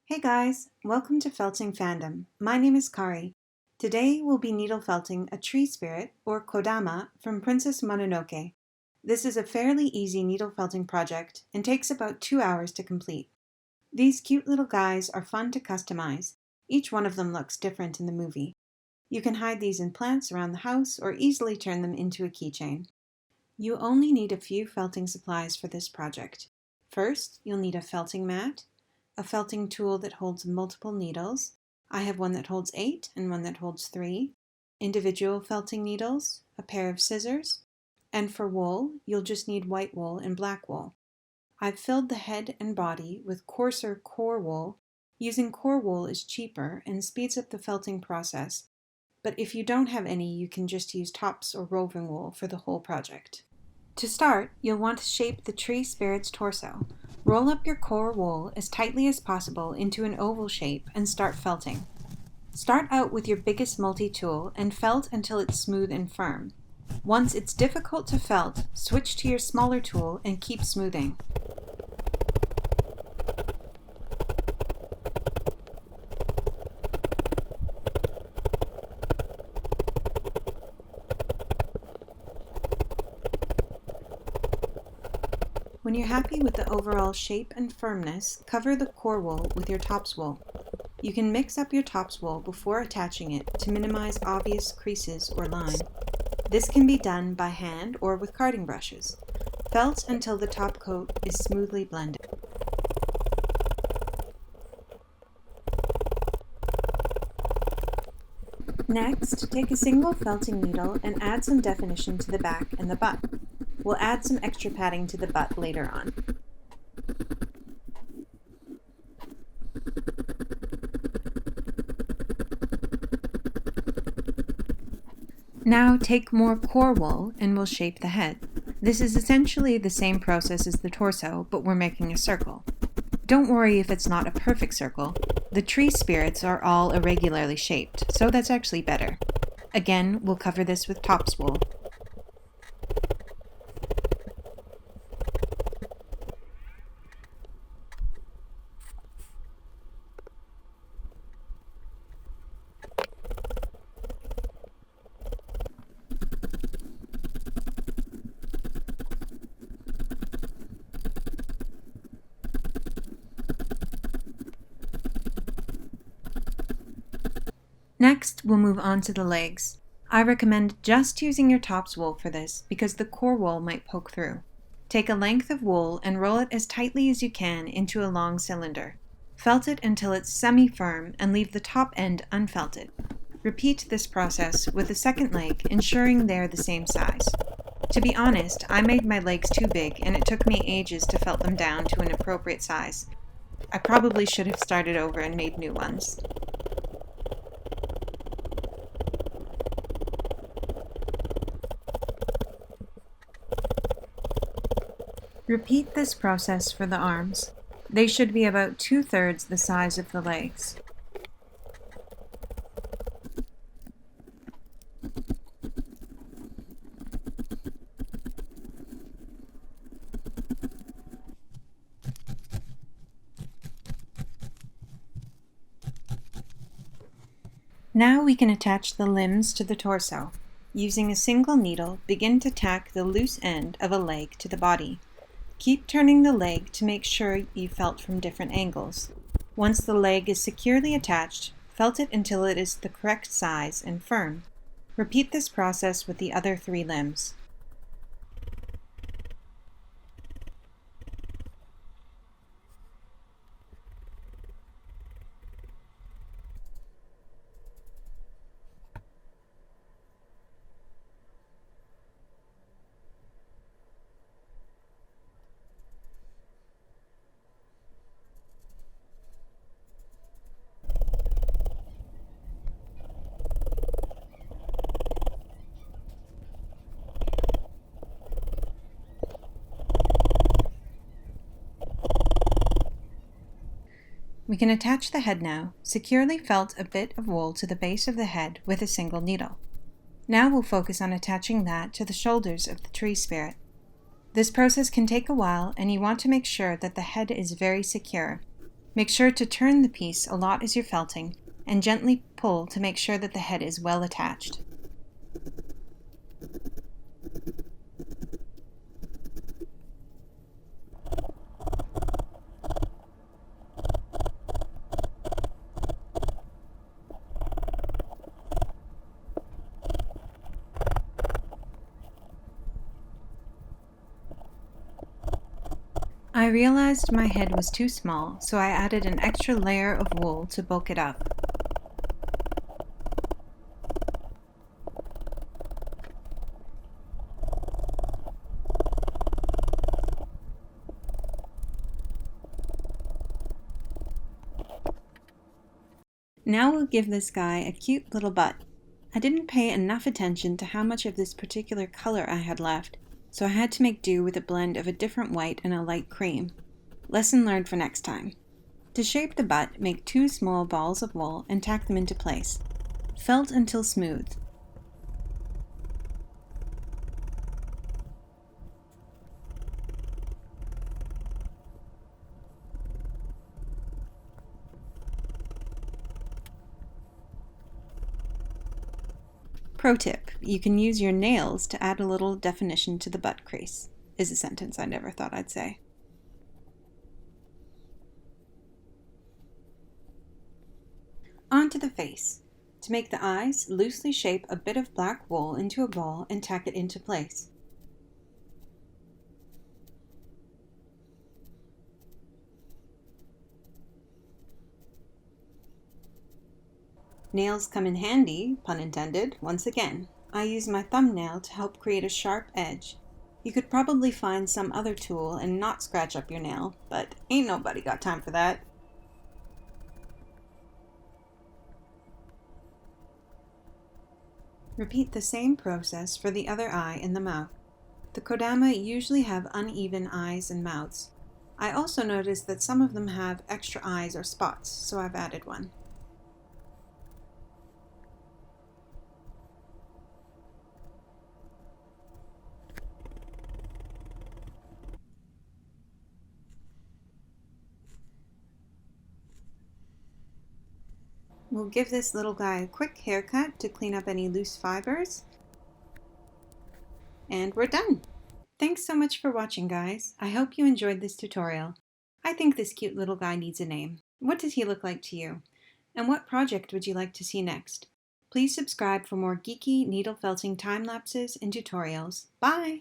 Hey guys, welcome to Felting Fandom. My name is Kari. Today we'll be needle felting a tree spirit, or Kodama, from Princess Mononoke. This is a fairly easy needle felting project and takes about 2 hours to complete. These cute little guys are fun to customize. Each one of them looks different in the movie. You can hide these in plants around the house or easily turn them into a keychain. You only need a few felting supplies for this project. First, you'll need a felting mat, a felting tool that holds multiple needles. I have one that holds 8 and one that holds 3. Individual felting needles, a pair of scissors, and for wool, you'll just need white wool and black wool. I've filled the head and body with coarser core wool. Using core wool is cheaper and speeds up the felting process, but if you don't have any, you can just use tops or roving wool for the whole project. To start, you'll want to shape the tree spirit's torso. Roll up your core wool as tightly as possible into an oval shape and start felting. Start out with your biggest multi-tool and felt until it's smooth and firm. Once it's difficult to felt, switch to your smaller tool and keep smoothing. When you're happy with the overall shape and firmness, cover the core wool with your tops wool. You can mix up your tops wool before attaching it to minimize obvious creases or line. This can be done by hand or with carding brushes. Felt until the top coat is smoothly blended. Next, take a single felting needle and add some definition to the back and the butt. We'll add some extra padding to the butt later on. Now take more core wool and we'll shape the head. This is essentially the same process as the torso, but we're making a circle. Don't worry if it's not a perfect circle. The tree spirits are all irregularly shaped, so that's actually better. Again, we'll cover this with tops wool. Next, we'll move on to the legs. I recommend just using your tops wool for this because the core wool might poke through. Take a length of wool and roll it as tightly as you can into a long cylinder. Felt it until it's semi-firm and leave the top end unfelted. Repeat this process with the second leg, ensuring they're the same size. To be honest, I made my legs too big and it took me ages to felt them down to an appropriate size. I probably should have started over and made new ones. Repeat this process for the arms. They should be about 2/3 the size of the legs. Now we can attach the limbs to the torso. Using a single needle, begin to tack the loose end of a leg to the body. Keep turning the leg to make sure you felt from different angles. Once the leg is securely attached, felt it until it is the correct size and firm. Repeat this process with the other 3 limbs. We can attach the head now. Securely felt a bit of wool to the base of the head with a single needle. Now we'll focus on attaching that to the shoulders of the tree spirit. This process can take a while and you want to make sure that the head is very secure. Make sure to turn the piece a lot as you're felting, and gently pull to make sure that the head is well attached. I realized my head was too small, so I added an extra layer of wool to bulk it up. Now we'll give this guy a cute little butt. I didn't pay enough attention to how much of this particular color I had left, so I had to make do with a blend of a different white and a light cream. Lesson learned for next time. To shape the butt, make 2 small balls of wool and tack them into place. Felt until smooth. Pro tip, you can use your nails to add a little definition to the butt crease, is a sentence I never thought I'd say. On to the face. To make the eyes, loosely shape a bit of black wool into a ball and tack it into place. Nails come in handy, pun intended, once again. I use my thumbnail to help create a sharp edge. You could probably find some other tool and not scratch up your nail, but ain't nobody got time for that. Repeat the same process for the other eye and the mouth. The Kodama usually have uneven eyes and mouths. I also noticed that some of them have extra eyes or spots, so I've added one. We'll give this little guy a quick haircut to clean up any loose fibers. And we're done! Thanks so much for watching, guys. I hope you enjoyed this tutorial. I think this cute little guy needs a name. What does he look like to you? And what project would you like to see next? Please subscribe for more geeky needle felting time lapses and tutorials. Bye!